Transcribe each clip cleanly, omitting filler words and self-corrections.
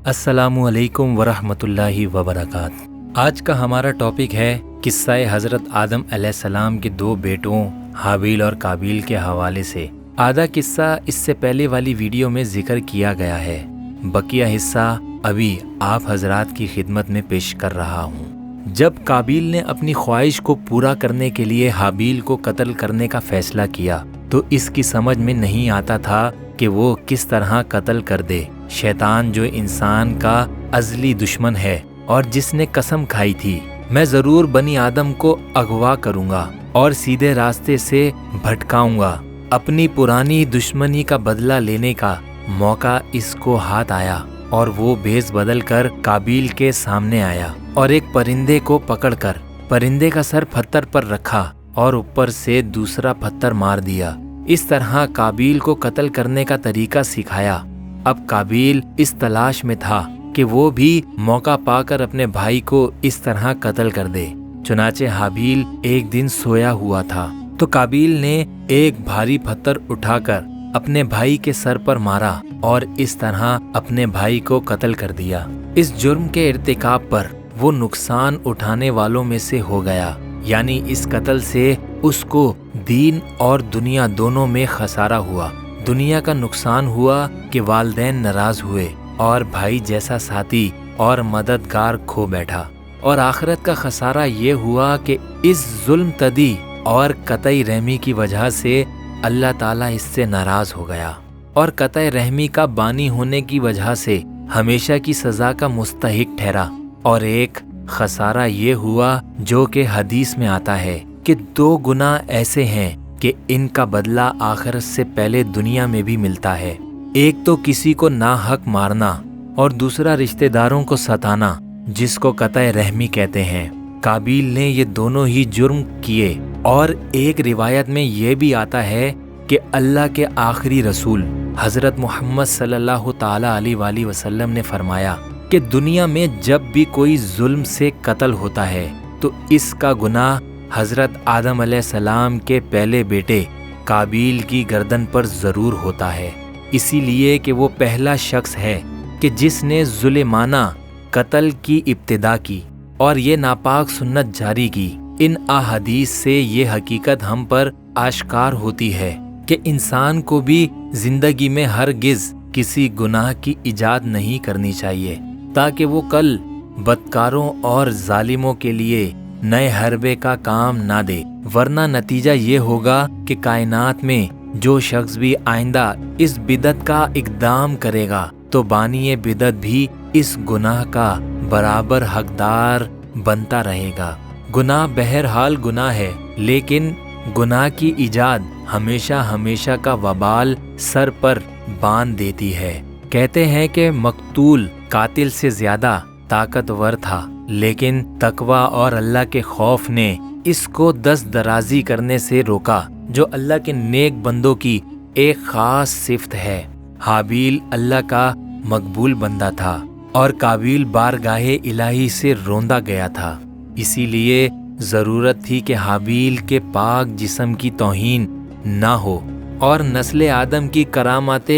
السلام علیکم ورحمۃ اللہ وبرکاتہ۔ آج کا ہمارا ٹاپک ہے قصہ حضرت آدم علیہ السلام کے دو بیٹوں حابیل اور قابیل کے حوالے سے۔ آدھا قصہ اس سے پہلے والی ویڈیو میں ذکر کیا گیا ہے، بقیہ حصہ ابھی آپ حضرات کی خدمت میں پیش کر رہا ہوں۔ جب قابیل نے اپنی خواہش کو پورا کرنے کے لیے حابیل کو قتل کرنے کا فیصلہ کیا تو اس کی سمجھ میں نہیں آتا تھا کہ وہ کس طرح قتل کر دے۔ شیطان جو انسان کا ازلی دشمن ہے اور جس نے قسم کھائی تھی میں ضرور بنی آدم کو اغوا کروں گا اور سیدھے راستے سے بھٹکاؤں گا، اپنی پرانی دشمنی کا بدلہ لینے کا موقع اس کو ہاتھ آیا اور وہ بھیس بدل کر قابیل کے سامنے آیا اور ایک پرندے کو پکڑ کر پرندے کا سر پتھر پر رکھا اور اوپر سے دوسرا پتھر مار دیا۔ اس طرح قابیل کو قتل کرنے کا طریقہ سکھایا۔ اب قابیل اس تلاش میں تھا کہ وہ بھی موقع پا کر اپنے بھائی کو اس طرح قتل کر دے۔ چنانچہ حابیل ایک دن سویا ہوا تھا تو قابیل نے ایک بھاری پتھر اٹھا کر اپنے بھائی کے سر پر مارا اور اس طرح اپنے بھائی کو قتل کر دیا۔ اس جرم کے ارتکاب پر وہ نقصان اٹھانے والوں میں سے ہو گیا، یعنی اس قتل سے اس کو دین اور دنیا دونوں میں خسارہ ہوا۔ دنیا کا نقصان ہوا کہ والدین ناراض ہوئے اور بھائی جیسا ساتھی اور مددگار کھو بیٹھا، اور آخرت کا خسارہ یہ ہوا کہ اس ظلم تدی اور قطعی رحمی کی وجہ سے اللہ تعالیٰ اس سے ناراض ہو گیا اور قطع رحمی کا بانی ہونے کی وجہ سے ہمیشہ کی سزا کا مستحق ٹھہرا۔ اور ایک خسارہ یہ ہوا جو کہ حدیث میں آتا ہے کہ دو گناہ ایسے ہیں کہ ان کا بدلہ آخرت سے پہلے دنیا میں بھی ملتا ہے۔ ایک تو کسی کو ناحق مارنا اور دوسرا رشتہ داروں کو ستانا، جس کو قطع رحمی کہتے ہیں۔ قابیل نے یہ دونوں ہی جرم کیے، اور ایک روایت میں یہ بھی آتا ہے کہ اللہ کے آخری رسول حضرت محمد صلی اللہ تعالی علیہ وآلہ وسلم نے فرمایا کہ دنیا میں جب بھی کوئی ظلم سے قتل ہوتا ہے تو اس کا گناہ حضرت آدم علیہ السلام کے پہلے بیٹے قابیل کی گردن پر ضرور ہوتا ہے، اسی لیے کہ وہ پہلا شخص ہے کہ جس نے ظلمانہ قتل کی ابتدا کی اور یہ ناپاک سنت جاری کی۔ ان احادیث سے یہ حقیقت ہم پر آشکار ہوتی ہے کہ انسان کو بھی زندگی میں ہرگز کسی گناہ کی ایجاد نہیں کرنی چاہیے، تاکہ وہ کل بدکاروں اور ظالموں کے لیے نئے حربے کا کام نہ دے، ورنہ نتیجہ یہ ہوگا کہ کائنات میں جو شخص بھی آئندہ اس بدعت کا اقدام کرے گا تو بانی بدعت بھی اس گناہ کا برابر حقدار بنتا رہے گا۔ گناہ بہرحال گناہ ہے، لیکن گناہ کی ایجاد ہمیشہ کا وبال سر پر باندھ دیتی ہے۔ کہتے ہیں کہ مقتول قاتل سے زیادہ طاقتور تھا، لیکن تقوی اور اللہ کے خوف نے اس کو دست درازی کرنے سے روکا، جو اللہ کے نیک بندوں کی ایک خاص صفت ہے۔ حابیل اللہ کا مقبول بندہ تھا اور قابیل بارگاہ الہی سے روندا گیا تھا، اسی لیے ضرورت تھی کہ حابیل کے پاک جسم کی توہین نہ ہو اور نسل آدم کی کرامات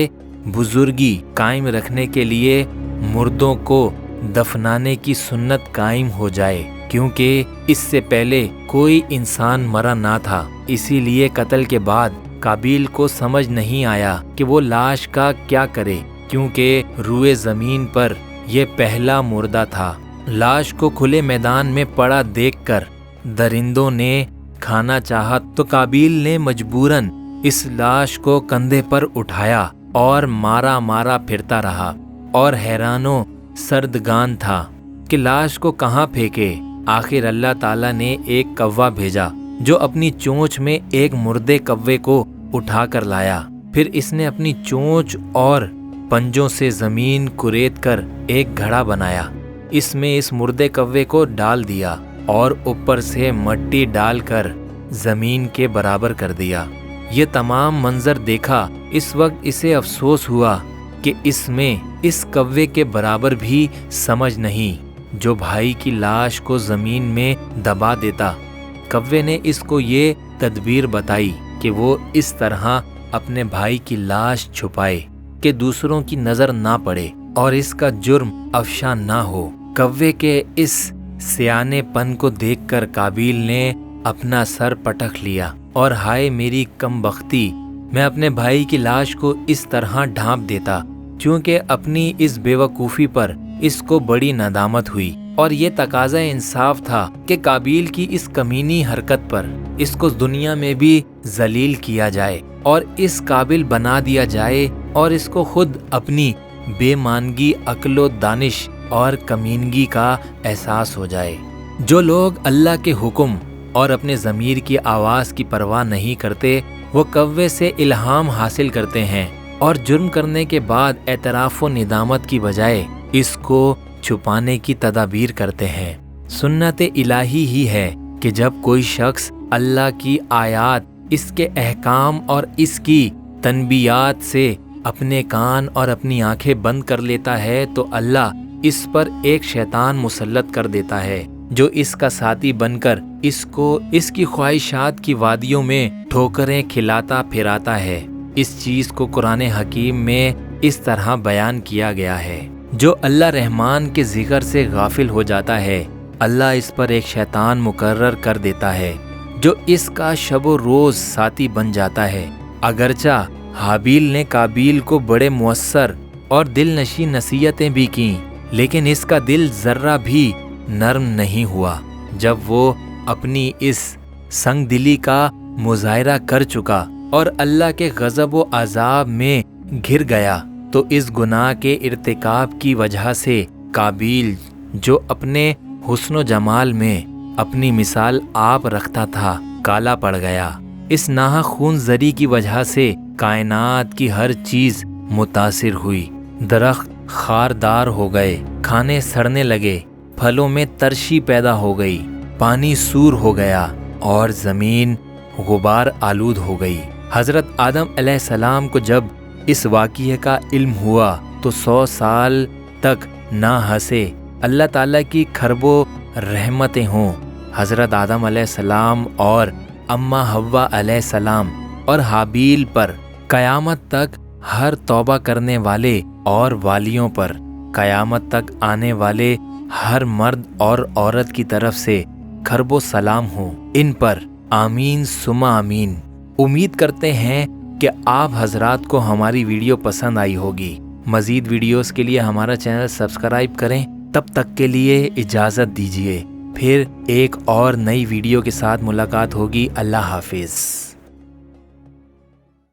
بزرگی قائم رکھنے کے لیے مردوں کو دفنانے کی سنت قائم ہو جائے، کیونکہ اس سے پہلے کوئی انسان مرا نہ تھا۔ اسی لیے قتل کے بعد قابیل کو سمجھ نہیں آیا کہ وہ لاش کا کیا کرے، کیونکہ روئے زمین پر یہ پہلا مردہ تھا۔ لاش کو کھلے میدان میں پڑا دیکھ کر درندوں نے کھانا چاہا تو قابیل نے مجبوراً اس لاش کو کندھے پر اٹھایا اور مارا پھرتا رہا اور حیران و سردگان تھا کہ لاش کو کہاں پھینکے۔ آخر اللہ تعالیٰ نے ایک کوا بھیجا جو اپنی چونچ میں ایک مردے کوے کو اٹھا کر لایا، پھر اس نے اپنی چونچ اور پنجوں سے زمین کریت کر ایک گھڑا بنایا، اس میں اس مردے کوے کو ڈال دیا اور اوپر سے مٹی ڈال کر زمین کے برابر کر دیا۔ یہ تمام منظر دیکھا، اس وقت اسے افسوس ہوا کہ اس میں اس کوے کے برابر بھی سمجھ نہیں جو بھائی کی لاش کو زمین میں دبا دیتا۔ کوے نے اس کو یہ تدبیر بتائی کہ وہ اس طرح اپنے بھائی کی لاش چھپائے کہ دوسروں کی نظر نہ پڑے اور اس کا جرم افشا نہ ہو۔ کوے کے اس سیانے پن کو دیکھ کر قابیل نے اپنا سر پٹک لیا اور ہائے میری کم بختی، میں اپنے بھائی کی لاش کو اس طرح ڈھانپ دیتا۔ چونکہ اپنی اس بے وقوفی پر اس کو بڑی ندامت ہوئی اور یہ تقاضا انصاف تھا کہ قابیل کی اس کمینی حرکت پر اس کو دنیا میں بھی ذلیل کیا جائے اور اس قابل بنا دیا جائے اور اس کو خود اپنی بے مانگی عقل و دانش اور کمینگی کا احساس ہو جائے۔ جو لوگ اللہ کے حکم اور اپنے ضمیر کی آواز کی پرواہ نہیں کرتے وہ کوے سے الہام حاصل کرتے ہیں اور جرم کرنے کے بعد اعتراف و ندامت کی بجائے اس کو چھپانے کی تدابیر کرتے ہیں۔ سنت الہی ہی ہے کہ جب کوئی شخص اللہ کی آیات، اس کے احکام اور اس کی تنبیہات سے اپنے کان اور اپنی آنکھیں بند کر لیتا ہے تو اللہ اس پر ایک شیطان مسلط کر دیتا ہے جو اس کا ساتھی بن کر اس کو اس کی خواہشات کی وادیوں میں ٹھوکریں کھلاتا پھراتا ہے۔ اس چیز کو قرآن حکیم میں اس طرح بیان کیا گیا ہے، جو اللہ رحمان کے ذکر سے غافل ہو جاتا ہے اللہ اس پر ایک شیطان مقرر کر دیتا ہے جو اس کا شب و روز ساتھی بن جاتا ہے۔ اگرچہ حابیل نے قابیل کو بڑے مؤثر اور دل نشین نصیحتیں بھی کیں لیکن اس کا دل ذرہ بھی نرم نہیں ہوا۔ جب وہ اپنی اس سنگ دلی کا مظاہرہ کر چکا اور اللہ کے غضب و عذاب میں گر گیا تو اس گناہ کے ارتکاب کی وجہ سے قابیل جو اپنے حسن و جمال میں اپنی مثال آپ رکھتا تھا کالا پڑ گیا۔ اس ناحق خون زری کی وجہ سے کائنات کی ہر چیز متاثر ہوئی۔ درخت خاردار ہو گئے، کھانے سڑنے لگے، پھلوں میں ترشی پیدا ہو گئی، پانی سور ہو گیا اور زمین غبار آلود ہو گئی۔ حضرت آدم علیہ السلام کو جب اس واقعے کا علم ہوا تو 100 سال تک نہ ہنسے۔ اللہ تعالیٰ کی کھربوں رحمتیں ہوں حضرت آدم علیہ السلام اور اماں حوا علیہ السلام اور حابیل پر، قیامت تک ہر توبہ کرنے والے اور والیوں پر، قیامت تک آنے والے ہر مرد اور عورت کی طرف سے کھرب و سلام ہوں ان پر، آمین ثم آمین۔ امید کرتے ہیں کہ آپ حضرات کو ہماری ویڈیو پسند آئی ہوگی۔ مزید ویڈیوز کے لیے ہمارا چینل سبسکرائب کریں۔ تب تک کے لیے اجازت دیجیے، پھر ایک اور نئی ویڈیو کے ساتھ ملاقات ہوگی۔ اللہ حافظ۔